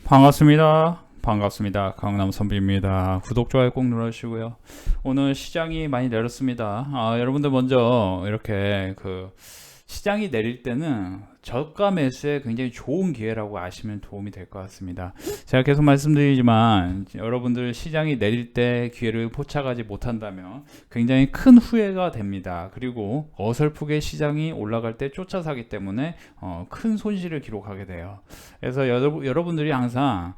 반갑습니다. 강남 선비입니다. 구독, 좋아요 꼭 눌러주시고요. 오늘 시장이 많이 내렸습니다. 여러분들 먼저 이렇게 시장이 내릴 때는 저가 매수에 굉장히 좋은 기회라고 아시면 도움이 될 것 같습니다. 제가 계속 말씀드리지만 여러분들 시장이 내릴 때 기회를 포착하지 못한다면 굉장히 큰 후회가 됩니다. 그리고 어설프게 시장이 올라갈 때 쫓아 사기 때문에 큰 손실을 기록하게 돼요. 그래서 여러분들이 항상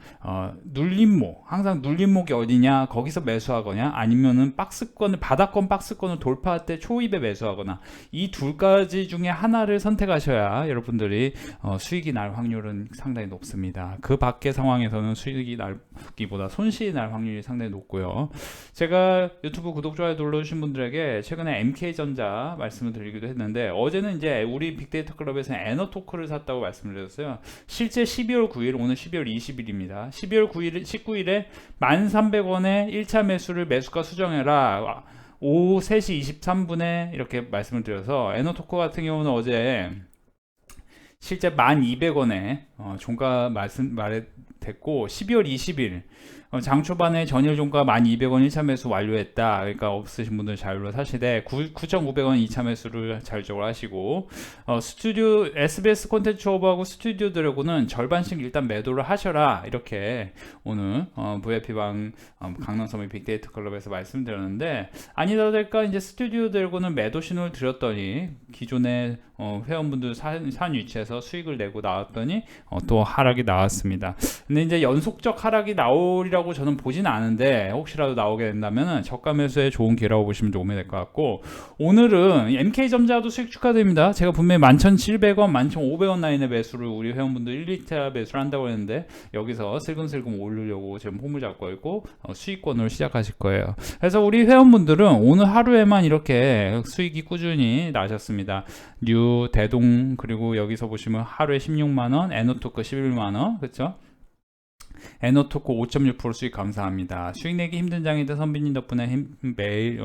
항상 눌림목이 어디냐, 거기서 매수하거나 아니면은 바닥권 박스권을 돌파할 때 초입에 매수하거나 이 두 가지 중에 하나를 선택하셔야 여러분들이 수익이 날 확률은 상당히 높습니다. 그 밖의 상황에서는 수익이 날기보다 손실이 날 확률이 상당히 높고요. 제가 유튜브 구독, 좋아요 눌러주신 분들에게 최근에 MK전자 말씀을 드리기도 했는데, 어제는 이제 우리 빅데이터 클럽에서 에너토크를 샀다고 말씀을 드렸어요. 실제 12월 9일, 오늘 12월 20일입니다. 12월 9일, 19일에 1,300원에 1차 매수를 매수가 수정해라. 오후 3시 23분에 이렇게 말씀을 드려서 에너토크 같은 경우는 어제 실제 1,200원에 종가 말했고 12월 20일 장 초반에 전일 종가 1,200원 1차 매수 완료했다. 그러니까 없으신 분들 자율로 사시되 9,900원 2차 매수를 자율적으로 하시고, 스튜디오 SBS 콘텐츠 오버하고 스튜디오 드래곤은 절반씩 일단 매도를 하셔라. 이렇게 오늘 VIP방 강남서미 빅데이터 클럽에서 말씀드렸는데, 아니다 될까 이제 스튜디오 드래곤은 매도 신호를 드렸더니 기존의 회원분들 산 위치에서 수익을 내고 나왔더니 또 하락이 나왔습니다. 근데 이제 연속적 하락이 나오리라고 저는 보진 않은데, 혹시라도 나오게 된다면 저가 매수에 좋은 기회라고 보시면 도움이 될 것 같고, 오늘은 MK전자도 수익 축하드립니다. 제가 분명히 11,700원, 11,500원 라인의 매수를 우리 회원분들 1리터 매수를 한다고 했는데, 여기서 슬금슬금 오르려고 지금 폼을 잡고 있고 수익권으로 시작하실 거예요. 그래서 우리 회원분들은 오늘 하루에만 이렇게 수익이 꾸준히 나셨습니다. 뉴, 대동, 그리고 여기서 보시면 하루에 16만원, 에너토크 11만원, 그쵸? 에너토크 5.6% 수익 감사합니다. 수익 내기 힘든 장인데 선비님 덕분에 매일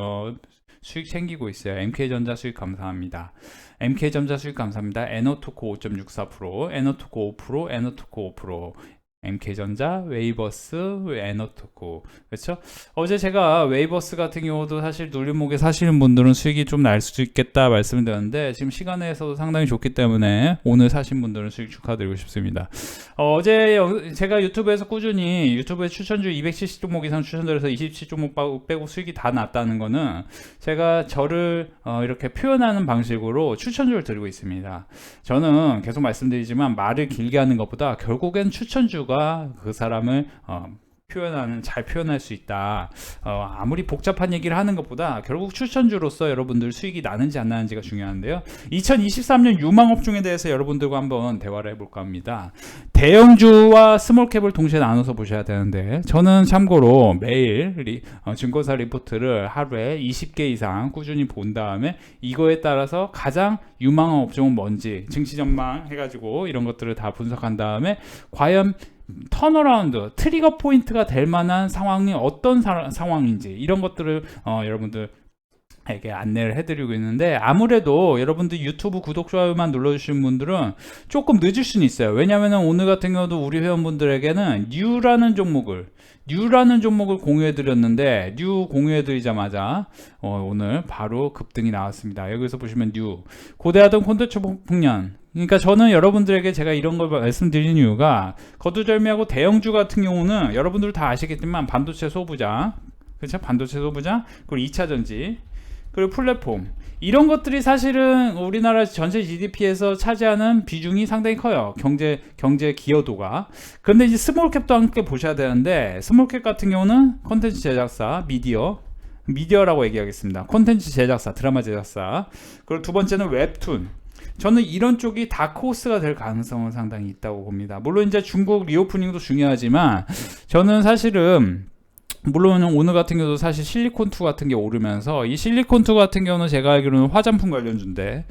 수익 챙기고 있어요. MK전자 수익 감사합니다. MK전자 수익 감사합니다. 에너토크 5.64%, 에너토크 5%, 에너토크 5%, MK전자, 웨이버스, 에너토크. 그렇죠? 어제 제가 웨이버스 같은 경우도 사실 눌림목에 사시는 분들은 수익이 좀 날 수도 있겠다 말씀을 드렸는데, 지금 시간에서도 상당히 좋기 때문에 오늘 사신 분들은 수익 축하드리고 싶습니다. 어제 제가 유튜브에서 꾸준히 유튜브에 추천주 270종목 이상 추천드려서 27종목 빼고 수익이 다 났다는 거는 제가 저를 이렇게 표현하는 방식으로 추천주를 드리고 있습니다. 저는 계속 말씀드리지만 말을 길게 하는 것보다 결국엔 추천주가 그 사람을 잘 표현할 수 있다. 아무리 복잡한 얘기를 하는 것보다 결국 추천주로서 여러분들 수익이 나는지 안 나는지가 중요한데요. 2023년 유망업종에 대해서 여러분들과 한번 대화를 해볼까 합니다. 대형주와 스몰캡을 동시에 나눠서 보셔야 되는데, 저는 참고로 매일 증권사 리포트를 하루에 20개 이상 꾸준히 본 다음에 이거에 따라서 가장 유망한 업종은 뭔지 증시 전망 해가지고 이런 것들을 다 분석한 다음에 과연 턴어라운드, 트리거 포인트가 될 만한 상황이 어떤 상황인지 이런 것들을 여러분들에게 안내를 해드리고 있는데, 아무래도 여러분들 유튜브 구독, 좋아요만 눌러주신 분들은 조금 늦을 수는 있어요. 왜냐하면 오늘 같은 경우도 우리 회원분들에게는 뉴라는 종목을 공유해드렸는데, 뉴 공유해드리자마자 오늘 바로 급등이 나왔습니다. 여기서 보시면 뉴, 고대하던 콘텐츠 폭년. 그러니까 저는 여러분들에게 제가 이런 걸 말씀드리는 이유가, 거두절미하고 대형주 같은 경우는 여러분들 다 아시겠지만 반도체 소부장, 그렇죠? 반도체 소부장, 그리고 2차전지, 그리고 플랫폼, 이런 것들이 사실은 우리나라 전체 GDP에서 차지하는 비중이 상당히 커요. 경제 기여도가. 그런데 이제 스몰캡도 함께 보셔야 되는데, 스몰캡 같은 경우는 콘텐츠 제작사, 미디어라고 얘기하겠습니다. 콘텐츠 제작사, 드라마 제작사. 그리고 두 번째는 웹툰. 저는 이런 쪽이 다크호스가 될 가능성은 상당히 있다고 봅니다. 물론 이제 중국 리오프닝도 중요하지만, 저는 사실은 물론 오늘 같은 경우도 사실 실리콘2 같은 게 오르면서, 이 실리콘2 같은 경우는 제가 알기로는 화장품 관련주인데,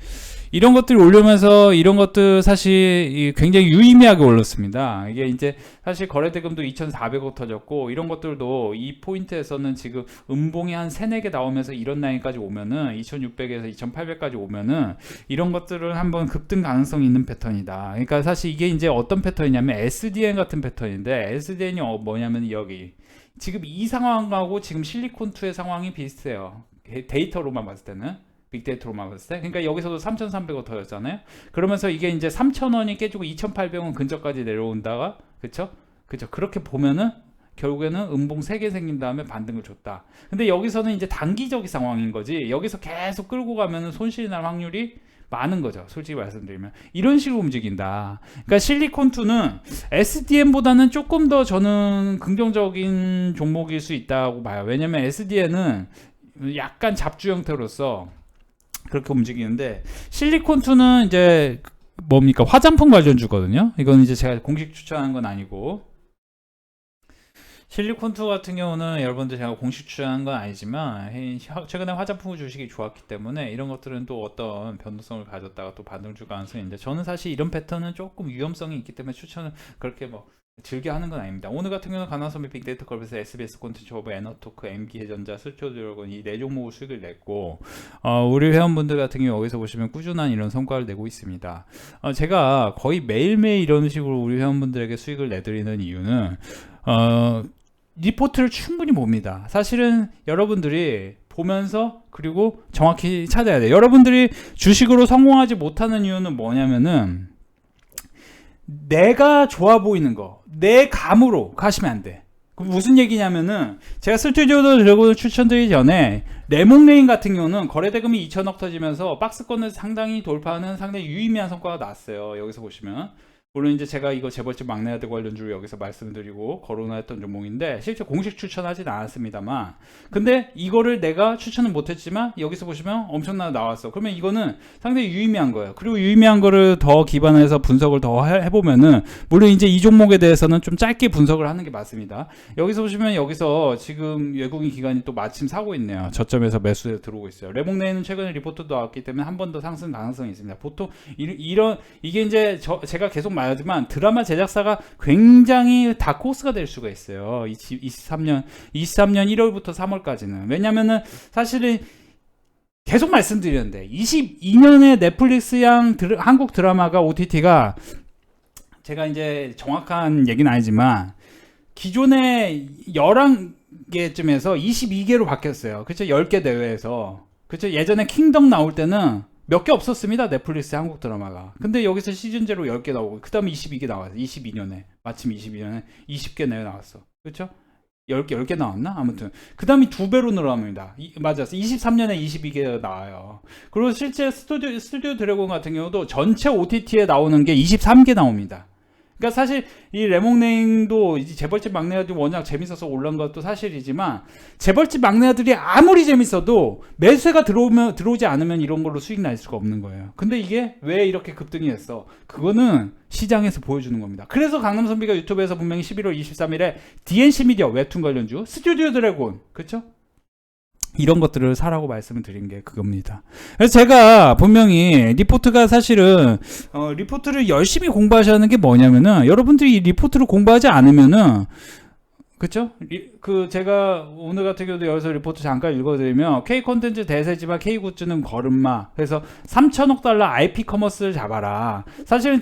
이런 것들이 올려면서 이런 것들 사실 굉장히 유의미하게 올랐습니다. 이게 이제 사실 거래대금도 2,400억 터졌고 이런 것들도 이 포인트에서는 지금 음봉이 한 3, 4개 나오면서 이런 라인까지 오면은 2,600에서 2,800까지 오면은 이런 것들을 한번 급등 가능성이 있는 패턴이다. 그러니까 사실 이게 이제 어떤 패턴이냐면 SDN 같은 패턴인데 SDN이 뭐냐면 여기 지금 이 상황하고 지금 실리콘2의 상황이 비슷해요. 데이터로만 봤을 때는 빅데이터로만 봤을 때. 그러니까 여기서도 3,300원 터졌잖아요. 그러면서 이게 이제 3,000원이 깨지고 2,800원 근처까지 내려온다가 그쵸? 그렇게 보면은 결국에는 음봉 3개 생긴 다음에 반등을 줬다. 근데 여기서는 이제 단기적인 상황인 거지. 여기서 계속 끌고 가면은 손실이 날 확률이 많은 거죠. 솔직히 말씀드리면 이런 식으로 움직인다. 그러니까 실리콘2는 SDN보다는 조금 더 저는 긍정적인 종목일 수 있다고 봐요. 왜냐면 SDN은 약간 잡주 형태로서 그렇게 움직이는데 실리콘2는 이제 뭡니까 화장품 관련주거든요. 이건 이제 제가 공식 추천한 건 아니고 실리콘2 같은 경우는 여러분들 제가 공식 추천한 건 아니지만 최근에 화장품 주식이 좋았기 때문에 이런 것들은 또 어떤 변동성을 가졌다가 또 반등 줄 가능성이 있는데 저는 사실 이런 패턴은 조금 위험성이 있기 때문에 추천을 그렇게 뭐 즐겨 하는 건 아닙니다. 오늘 같은 경우는 가나소미 빅데이터 컬에서 SBS 콘텐츠 오브 에너토크, MK전자, 스튜디오드래곤 이 4종목을 수익을 냈고 우리 회원분들 같은 경우 여기서 보시면 꾸준한 이런 성과를 내고 있습니다. 제가 거의 매일매일 이런 식으로 우리 회원분들에게 수익을 내드리는 이유는 리포트를 충분히 봅니다. 사실은 여러분들이 보면서 그리고 정확히 찾아야 돼요. 여러분들이 주식으로 성공하지 못하는 이유는 뭐냐면은 내가 좋아 보이는 거, 내 감으로 가시면 안 돼. 그럼 무슨 얘기냐면은 제가 스튜디오 드래곤을 추천드리기 전에 레몽레인 같은 경우는 거래대금이 2천억 터지면서 박스권을 상당히 돌파하는 상당히 유의미한 성과가 나왔어요. 여기서 보시면 물론 이제 제가 이거 재벌집 막내 아들 관련주를 여기서 말씀드리고 거론했던 종목인데 실제 공식 추천하진 않았습니다만 근데 이거를 내가 추천은 못했지만 여기서 보시면 엄청나게 나왔어. 그러면 이거는 상당히 유의미한 거예요. 그리고 유의미한 거를 더 기반해서 분석을 더 해보면은 물론 이제 이 종목에 대해서는 좀 짧게 분석을 하는 게 맞습니다. 여기서 보시면 여기서 지금 외국인 기관이 또 마침 사고 있네요. 저점에서 매수에 들어오고 있어요. 레몽레인은 최근에 리포트도 나왔기 때문에 한 번 더 상승 가능성이 있습니다. 보통 이런 이게 이제 제가 계속 하지만 드라마 제작사가 굉장히 다크호스가 될 수가 있어요. 23년 1월부터 3월까지는. 왜냐면은 사실은 계속 말씀드렸는데 22년에 넷플릭스양 한국 드라마가 OTT가 제가 이제 정확한 얘기는 아니지만 기존에 11개쯤에서 22개로 바뀌었어요. 그렇죠? 10개 내외에서. 그렇죠? 예전에 킹덤 나올 때는 몇 개 없었습니다. 넷플릭스 한국 드라마가. 근데 여기서 시즌제로 10개 나오고 그 다음에 22개 나왔어요. 22년에 마침 22년에 20개 내에 나왔어. 그렇죠? 10개 나왔나? 아무튼 그 다음에 2배로 늘어납니다. 맞았어. 23년에 22개가 나와요. 그리고 실제 스튜디오 드래곤 같은 경우도 전체 OTT에 나오는 게 23개 나옵니다. 그러니까 사실 이 레몽네임도 이제 재벌집 막내 아들이 워낙 재밌어서 올라온 것도 사실이지만 재벌집 막내 아들이 아무리 재밌어도 매수세가 들어오지 않으면 이런 걸로 수익 날 수가 없는 거예요. 근데 이게 왜 이렇게 급등이 했어? 그거는 시장에서 보여주는 겁니다. 그래서 강남선비가 유튜브에서 분명히 11월 23일에 DNC 미디어 웹툰 관련주 스튜디오 드래곤 그쵸? 이런 것들을 사라고 말씀을 드린 게 그겁니다. 그래서 제가 분명히 리포트가 사실은 리포트를 열심히 공부하셔야 하는 게 뭐냐면은 여러분들이 이 리포트를 공부하지 않으면은 그쵸? 제가 오늘 같은 경우도 여기서 리포트 잠깐 읽어드리면 K 콘텐츠 대세지만 K 굿즈는 걸음마. 그래서 3천억 달러 IP 커머스를 잡아라. 사실은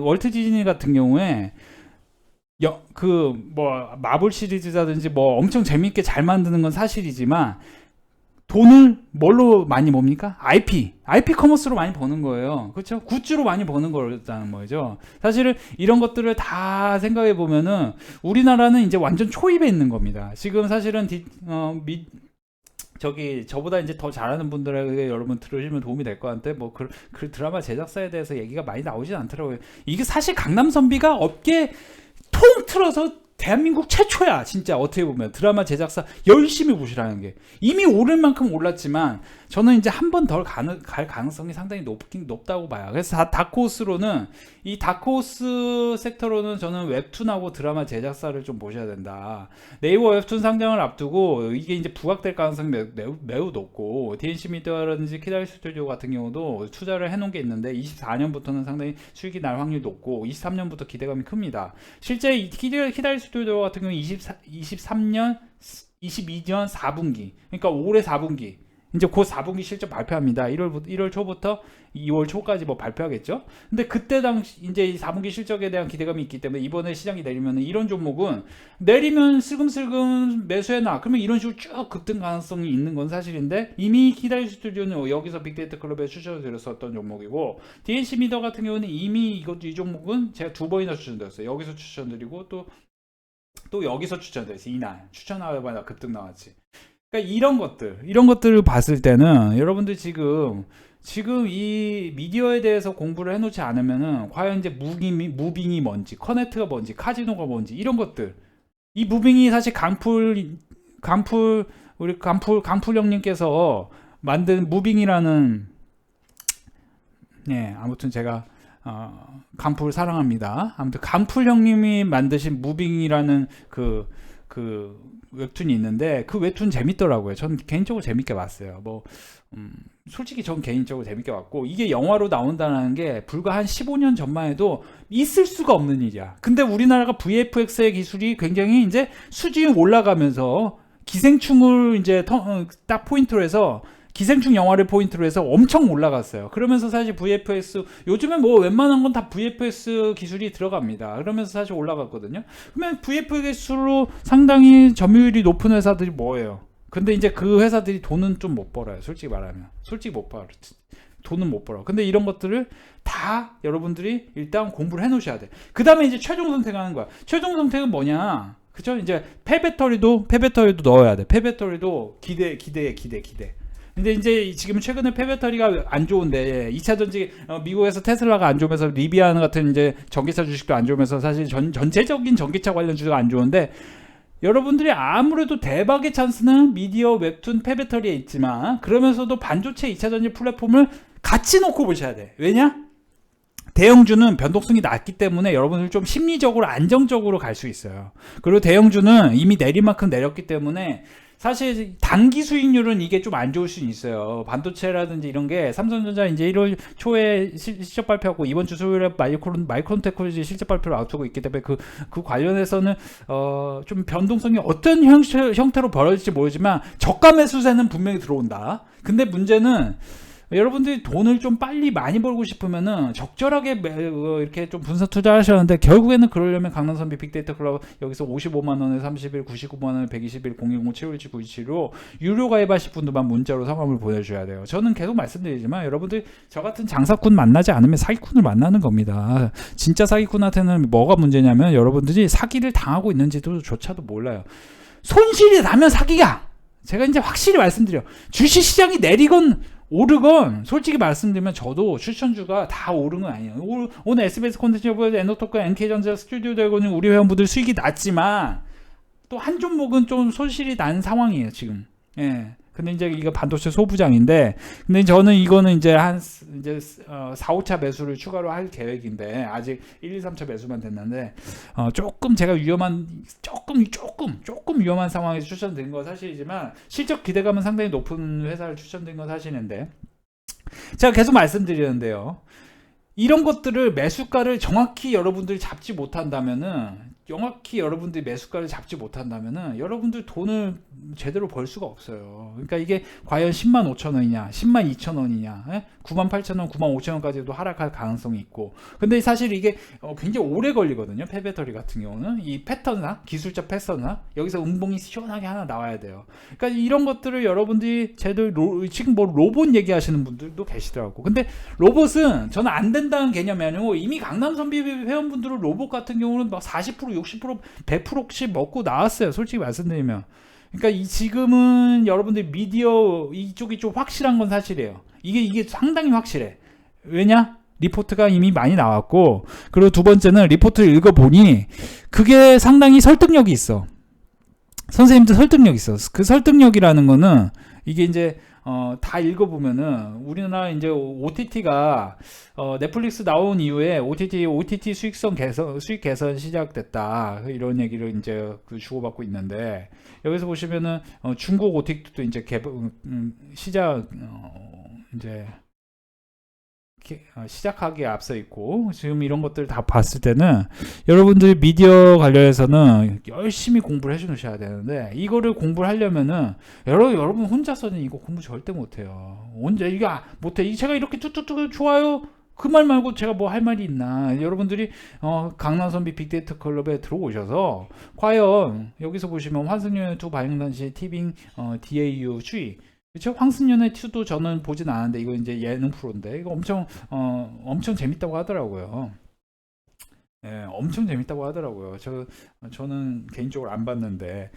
월트 디즈니 같은 경우에 마블 시리즈라든지 뭐 엄청 재밌게 잘 만드는 건 사실이지만 돈을 뭘로 많이 봅니까? IP 커머스로 많이 버는 거예요. 그렇죠? 굿즈로 많이 버는 거라는 거죠. 사실은 이런 것들을 다 생각해 보면은 우리나라는 이제 완전 초입에 있는 겁니다. 지금 사실은 저보다 이제 더 잘하는 분들에게 여러분 들으시면 도움이 될 것 같은데 그 드라마 제작사에 대해서 얘기가 많이 나오진 않더라고요. 이게 사실 강남선비가 업계 통틀어서 대한민국 최초야. 진짜 어떻게 보면 드라마 제작사 열심히 보시라는 게 이미 오를 만큼 올랐지만 저는 이제 한 번 더 갈 가능성이 상당히 높다고 봐요. 그래서 다크호스로는 이 다크호스 섹터로는 저는 웹툰하고 드라마 제작사를 좀 보셔야 된다. 네이버 웹툰 상장을 앞두고 이게 이제 부각될 가능성이 매우 높고, DNC 미디어라든지 키다리 스튜디오 같은 경우도 투자를 해놓은 게 있는데 24년부터는 상당히 수익이 날 확률이 높고 23년부터 기대감이 큽니다. 실제 키다리 스튜디오 같은 경우 23년 22년 4분기, 그러니까 올해 4분기, 이제 곧 4분기 실적 발표합니다. 1월 초부터 2월 초까지 뭐 발표하겠죠. 근데 그때 당시 이제 4분기 실적에 대한 기대감이 있기 때문에 이번에 시장이 내리면 이런 종목은 내리면 슬금슬금 매수해놔. 그러면 이런 식으로 쭉 급등 가능성이 있는 건 사실인데, 이미 키다리 스튜디오는 여기서 빅데이터 클럽에 추천을 드렸었던 종목이고, DNC 미더 같은 경우는 이미 이 종목은 제가 2번이나 추천드렸어요. 여기서 추천드리고 또 여기서 추천드렸어요. 이날 추천하자마자 급등 나왔지. 그러니까 이런 것들을 봤을 때는 여러분들 지금 이 미디어에 대해서 공부를 해놓지 않으면은 과연 이제 무빙이 뭔지, 커넥트가 뭔지, 카지노가 뭔지, 이런 것들, 이 무빙이 사실 우리 강풀 형님께서 만든 무빙이라는, 네, 아무튼 제가 강풀 사랑합니다. 아무튼 강풀 형님이 만드신 무빙이라는 그 웹툰이 있는데, 그 웹툰 재밌더라고요. 전 개인적으로 재밌게 봤어요. 솔직히 전 개인적으로 재밌게 봤고, 이게 영화로 나온다는 게 불과 한 15년 전만 해도 있을 수가 없는 일이야. 근데 우리나라가 VFX의 기술이 굉장히 이제 수준이 올라가면서 기생충을 이제 딱 포인트로 해서, 기생충 영화를 포인트로 해서 엄청 올라갔어요. 그러면서 사실 VFX, 요즘에 뭐 웬만한 건 다 VFX 기술이 들어갑니다. 그러면서 사실 올라갔거든요. 그러면 VFX로 상당히 점유율이 높은 회사들이 뭐예요? 근데 이제 그 회사들이 돈은 좀 못 벌어요. 솔직히 말하면. 솔직히 못 벌어. 돈은 못 벌어. 근데 이런 것들을 다 여러분들이 일단 공부를 해 놓으셔야 돼. 그 다음에 이제 최종 선택하는 거야. 최종 선택은 뭐냐? 그죠? 이제 폐배터리도 넣어야 돼. 폐배터리도 기대. 근데 이제 지금 최근에 폐배터리가 안 좋은데, 2차 전지, 미국에서 테슬라가 안 좋으면서 리비안 같은 이제 전기차 주식도 안 좋으면서 사실 전체적인 전기차 관련 주식도 안 좋은데, 여러분들이 아무래도 대박의 찬스는 미디어, 웹툰, 폐배터리에 있지만, 그러면서도 반도체 2차 전지 플랫폼을 같이 놓고 보셔야 돼. 왜냐? 대형주는 변동성이 낮기 때문에 여러분들 좀 심리적으로 안정적으로 갈 수 있어요. 그리고 대형주는 이미 내린 만큼 내렸기 때문에 사실 단기 수익률은 이게 좀 안 좋을 수 있어요. 반도체라든지 이런 게, 삼성전자 이제 1월 초에 실적 발표하고 이번 주 수요일에 마이크론 테크놀로지 실적 발표를 앞두고 있기 때문에 그 관련해서는 좀 변동성이 어떤 형태로 벌어질지 모르지만 저가 매수세는 분명히 들어온다. 근데 문제는 여러분들이 돈을 좀 빨리 많이 벌고 싶으면은 적절하게 이렇게 좀 분산 투자하셨는데, 결국에는 그러려면 강남선비 빅데이터 클럽 여기서 55만원에 30일, 99만원에 120일, 010-717-927로 유료 가입하실 분들만 문자로 성함을 보내주셔야 돼요. 저는 계속 말씀드리지만 여러분들 저 같은 장사꾼 만나지 않으면 사기꾼을 만나는 겁니다. 진짜 사기꾼한테는 뭐가 문제냐면, 여러분들이 사기를 당하고 있는지도 조차도 몰라요. 손실이 나면 사기야. 제가 이제 확실히 말씀드려. 주식시장이 내리건 오르건 솔직히 말씀드리면 저도 추천주가 다 오른 건 아니에요. 오늘 SBS 콘텐츠 엔더토크, NK전자, 스튜디오 드래곤은 우리 회원분들 수익이 났지만 또 한 종목은 좀 손실이 난 상황이에요 지금. 예. 근데 이제 이거 반도체 소부장인데, 근데 저는 이거는 이제 4, 5차 매수를 추가로 할 계획인데, 아직 1, 2, 3차 매수만 됐는데, 조금 제가 조금 위험한 상황에서 추천드린 건 사실이지만, 실적 기대감은 상당히 높은 회사를 추천드린 건 사실인데, 제가 계속 말씀드리는데요. 이런 것들을 매수가를 정확히 여러분들이 잡지 못한다면은, 여러분들 돈을 제대로 벌 수가 없어요. 그러니까 이게 과연 10만 5천 원이냐, 10만 2천 원이냐, 9만 8천 원, 9만 5천 원까지도 하락할 가능성이 있고. 근데 사실 이게 굉장히 오래 걸리거든요. 폐배터리 같은 경우는 이 패턴이나 기술적 패턴이나 여기서 음봉이 시원하게 하나 나와야 돼요. 그러니까 이런 것들을 여러분들이 지금 뭐 로봇 얘기하시는 분들도 계시더라고. 근데 로봇은 저는 안 된다는 개념이 아니고, 이미 강남선비 회원분들은 로봇 같은 경우는 막 40%, 60%, 100%씩 먹고 나왔어요. 솔직히 말씀드리면. 그러니까 지금은 여러분들 미디어 이쪽이 좀 확실한 건 사실이에요. 이게 상당히 확실해. 왜냐? 리포트가 이미 많이 나왔고, 그리고 두 번째는 리포트를 읽어보니 그게 상당히 설득력이 있어. 선생님들 설득력 있어. 그 설득력이라는 거는 이게 이제 다 읽어보면은 우리나라 이제 OTT가 넷플릭스 나온 이후에 OTT 수익 개선 시작됐다 이런 얘기를 이제 그 주고받고 있는데 여기서 보시면은 중국 OTT도 이제 시작 이제 시작하기에 앞서 있고 지금 이런 것들 다 봤을 때는 여러분들이 미디어 관련해서는 열심히 공부를 해 주셔야 되는데 이거를 공부를 하려면은 여러분 혼자서는 이거 공부 절대 못해요. 언제 이게 못해. 제가 이렇게 뚝뚝뚝 좋아요. 그 말 말고 제가 뭐 할 말이 있나. 여러분들이 강남선비 빅데이터 클럽에 들어오셔서 과연 여기서 보시면 환승연의 두 발행단시 티빙 DAU 추이 그렇죠? 황승연의 2도 저는 보진 않았는데 이거 이제 예능 프로인데 이거 엄청 재밌다고 하더라고요. 예, 엄청 재밌다고 하더라고요. 저는 개인적으로 안 봤는데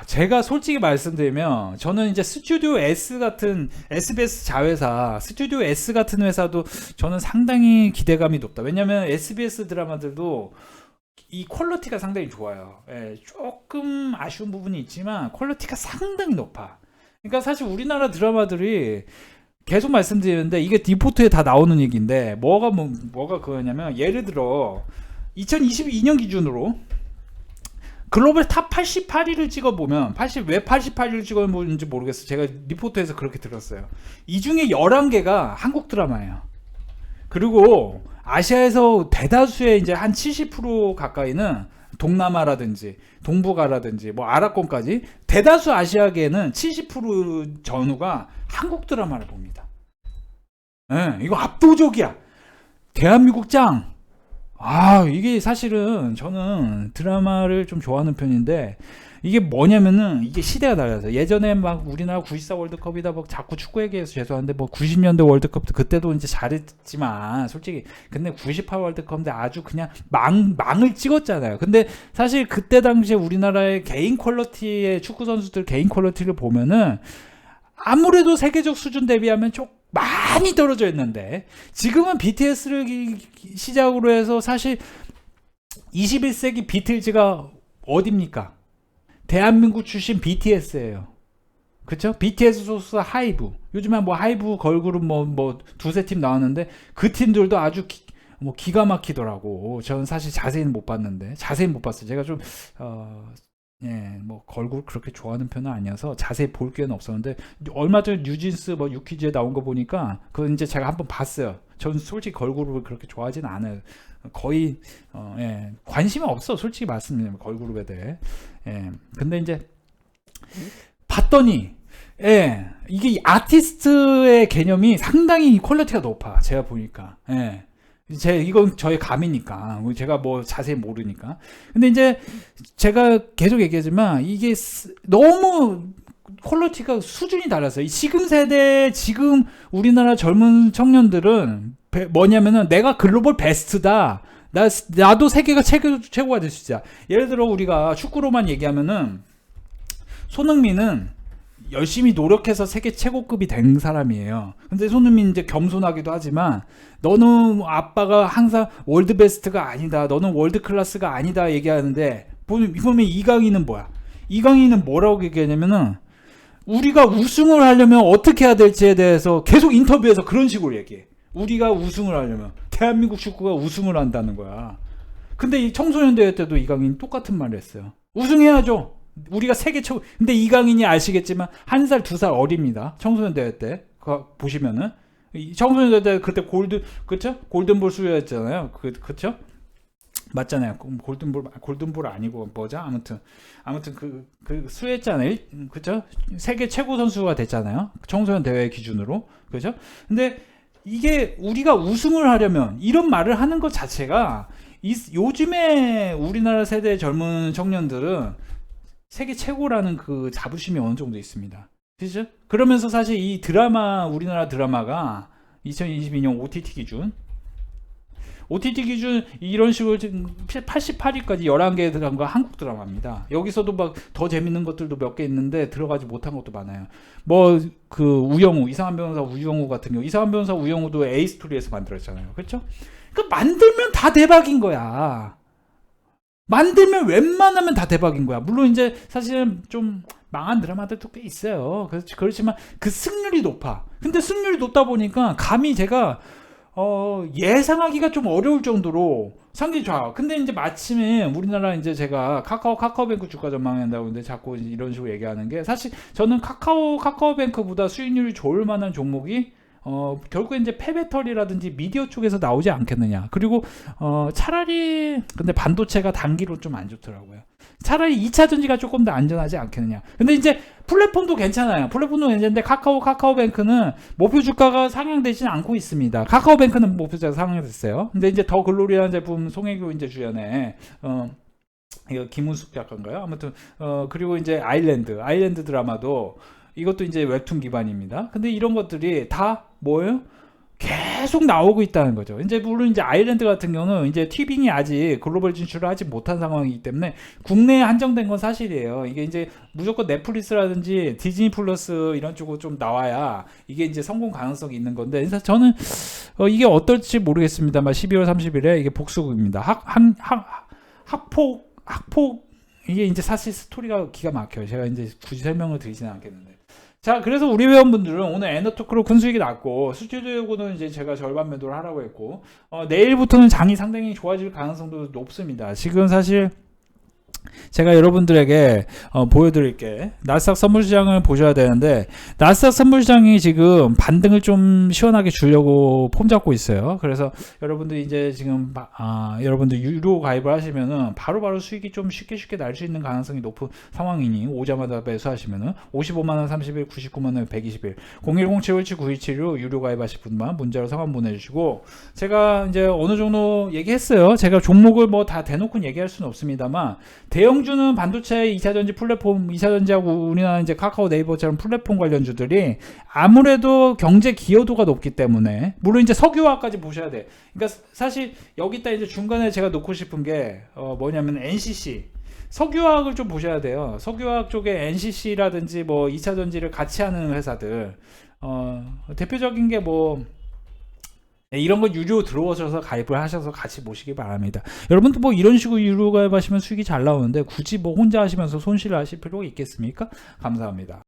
제가 솔직히 말씀드리면 저는 이제 스튜디오 S 같은 SBS 자회사 스튜디오 S 같은 회사도 저는 상당히 기대감이 높다. 왜냐면 SBS 드라마들도 이 퀄리티가 상당히 좋아요. 예, 조금 아쉬운 부분이 있지만 퀄리티가 상당히 높아. 그러니까 사실 우리나라 드라마들이 계속 말씀드리는데 이게 리포트에 다 나오는 얘기인데 뭐가 그거냐면 예를 들어 2022년 기준으로 글로벌 탑 88위를 찍어보면 왜 88위를 찍어보는지 모르겠어요. 제가 리포트에서 그렇게 들었어요. 이 중에 11개가 한국 드라마예요. 그리고 아시아에서 대다수의 이제 한 70% 가까이는 동남아라든지 동북아라든지 뭐 아랍권까지 대다수 아시아계는 70% 전후가 한국 드라마를 봅니다. 네, 이거 압도적이야. 대한민국 짱. 이게 사실은 저는 드라마를 좀 좋아하는 편인데 이게 뭐냐면은 이게 시대가 달라서 예전에 막 우리나라 94 월드컵이다 뭐 자꾸 축구 얘기해서 죄송한데 뭐 90년대 월드컵도 그때도 이제 잘했지만 솔직히 근데 98 월드컵인데 아주 그냥 망을 찍었잖아요. 근데 사실 그때 당시에 우리나라의 개인 퀄리티의 축구 선수들 개인 퀄리티를 보면은 아무래도 세계적 수준 대비하면 좀 많이 떨어져 있는데 지금은 BTS를 시작으로 해서 사실 21세기 비틀즈가 어딥니까? 대한민국 출신 BTS예요. 그쵸? BTS 소스 하이브. 요즘에 뭐 하이브 걸그룹 뭐 두세 팀 나왔는데 그 팀들도 아주 기가 막히더라고. 저는 사실 자세히는 못 봤는데 자세히는 못 봤어요. 제가 좀 뭐 걸그룹 그렇게 좋아하는 편은 아니어서 자세히 볼 기회는 없었는데 얼마 전에 뉴진스 뭐 유퀴즈에 나온 거 보니까 그거 이제 제가 한번 봤어요. 저는 솔직히 걸그룹을 그렇게 좋아하진 않아요. 거의 관심이 없어. 솔직히 말씀드리면 걸그룹에 대해. 근데 이제 봤더니 이게 아티스트의 개념이 상당히 퀄리티가 높아. 제가 보니까. 이건 저의 감이니까 제가 뭐 자세히 모르니까. 근데 이제 제가 계속 얘기하지만 이게 너무 퀄리티가 수준이 달랐어요. 지금 세대 지금 우리나라 젊은 청년들은 뭐냐면은 내가 글로벌 베스트다. 나도 세계가 최고가 될 수 있다. 예를 들어 우리가 축구로만 얘기하면은 손흥민은 열심히 노력해서 세계 최고급이 된 사람이에요. 근데 손흥민 이제 겸손하기도 하지만 너는 아빠가 항상 월드 베스트가 아니다. 너는 월드 클래스가 아니다 얘기하는데 보면 이강인은 뭐야? 이강인은 뭐라고 얘기하냐면은 우리가 우승을 하려면 어떻게 해야 될지에 대해서 계속 인터뷰에서 그런 식으로 얘기해. 우리가 우승을 하려면 대한민국 축구가 우승을 한다는 거야. 근데 이 청소년 대회 때도 이강인이 똑같은 말을 했어요. 우승해야죠. 우리가 세계 최고. 근데 이강인이 아시겠지만 1살 2살 어립니다. 청소년 대회 때 보시면은 청소년 대회 때 그때 골든볼 수여했잖아요. 그쵸? 맞잖아요. 골든볼 아니고 뭐죠? 아무튼 그 수혜했잖아요. 그죠? 세계 최고 선수가 됐잖아요. 청소년 대회 기준으로. 그죠? 근데 이게 우리가 우승을 하려면 이런 말을 하는 것 자체가 요즘에 우리나라 세대 젊은 청년들은 세계 최고라는 그 자부심이 어느 정도 있습니다. 그죠? 그러면서 사실 이 우리나라 드라마가 2022년 OTT 기준 이런 식으로 88위까지 11개 들어간 거 한국 드라마입니다. 여기서도 막 더 재밌는 것들도 몇 개 있는데 들어가지 못한 것도 많아요. 뭐 그 우영우, 이상한 변호사 우영우 같은 경우, 이상한 변호사 우영우도 A스토리에서 만들었잖아요. 그렇죠? 그러니까 만들면 다 대박인 거야. 만들면 웬만하면 다 대박인 거야. 물론 이제 사실은 좀 망한 드라마들도 꽤 있어요. 그렇지만 그 승률이 높아. 근데 승률이 높다 보니까 감히 제가 예상하기가 좀 어려울 정도로 상당히 좋아요. 근데 이제 마침에 우리나라 이제 제가 카카오뱅크 주가 전망한다고 근데 자꾸 이런 식으로 얘기하는 게, 사실 저는 카카오뱅크보다 수익률이 좋을 만한 종목이 결국에 이제 폐배터리라든지 미디어 쪽에서 나오지 않겠느냐. 그리고 차라리 근데 반도체가 단기로 좀 안 좋더라고요. 차라리 2차 전지가 조금 더 안전하지 않겠느냐. 근데 이제 플랫폼도 괜찮아요. 플랫폼도 괜찮은데 카카오뱅크는 목표 주가가 상향되지는 않고 있습니다. 카카오뱅크는 목표 주가가 상향됐어요. 근데 이제 더 글로리라는 제품 송혜교 이제 주연에 이거 김은숙 작가인가요? 아무튼 그리고 이제 아일랜드 드라마도 이것도 이제 웹툰 기반입니다. 근데 이런 것들이 다 뭐예요? 계속 나오고 있다는 거죠. 이제 물론 이제 아일랜드 같은 경우는 이제 티빙이 아직 글로벌 진출을 하지 못한 상황이기 때문에 국내에 한정된 건 사실이에요. 이게 이제 무조건 넷플릭스라든지 디즈니 플러스 이런 쪽으로 좀 나와야 이게 이제 성공 가능성이 있는 건데, 그래서 저는 이게 어떨지 모르겠습니다만 12월 30일에 이게 복수극입니다. 학폭 이게 이제 사실 스토리가 기가 막혀요. 제가 이제 굳이 설명을 드리지는 않겠는데. 자, 그래서 우리 회원분들은 오늘 에너토크로 큰 수익이 났고, 스튜디오고는 이제 제가 절반 매도를 하라고 했고, 내일부터는 장이 상당히 좋아질 가능성도 높습니다. 지금 사실 제가 여러분들에게 보여드릴게, 나스닥 선물시장을 보셔야 되는데, 나스닥 선물시장이 지금 반등을 좀 시원하게 주려고 폼 잡고 있어요. 그래서 여러분들 이제 지금 여러분들 유료 가입을 하시면은 바로바로 수익이 좀 쉽게 날 수 있는 가능성이 높은 상황이니 오자마자 매수하시면은 55만원 30일 99만원 120일 0107579276 유료 가입하실 분만 문자로 성함 보내주시고, 제가 이제 어느 정도 얘기했어요. 제가 종목을 뭐 다 대놓고 얘기할 수는 없습니다만, 대형주는 반도체 2차전지 플랫폼, 2차전지하고 우리나라 이제 카카오 네이버처럼 플랫폼 관련주들이 아무래도 경제 기여도가 높기 때문에, 물론 이제 석유화까지 보셔야 돼. 그러니까 사실 여기다 이제 중간에 제가 놓고 싶은 게 뭐냐면 NCC. 석유화학을 좀 보셔야 돼요. 석유화학 쪽에 NCC라든지 뭐 2차전지를 같이 하는 회사들. 대표적인 게 뭐, 이런 거 유료 들어오셔서 가입을 하셔서 같이 보시기 바랍니다. 여러분도 뭐 이런 식으로 유료 가입하시면 수익이 잘 나오는데 굳이 뭐 혼자 하시면서 손실을 하실 필요가 있겠습니까? 감사합니다.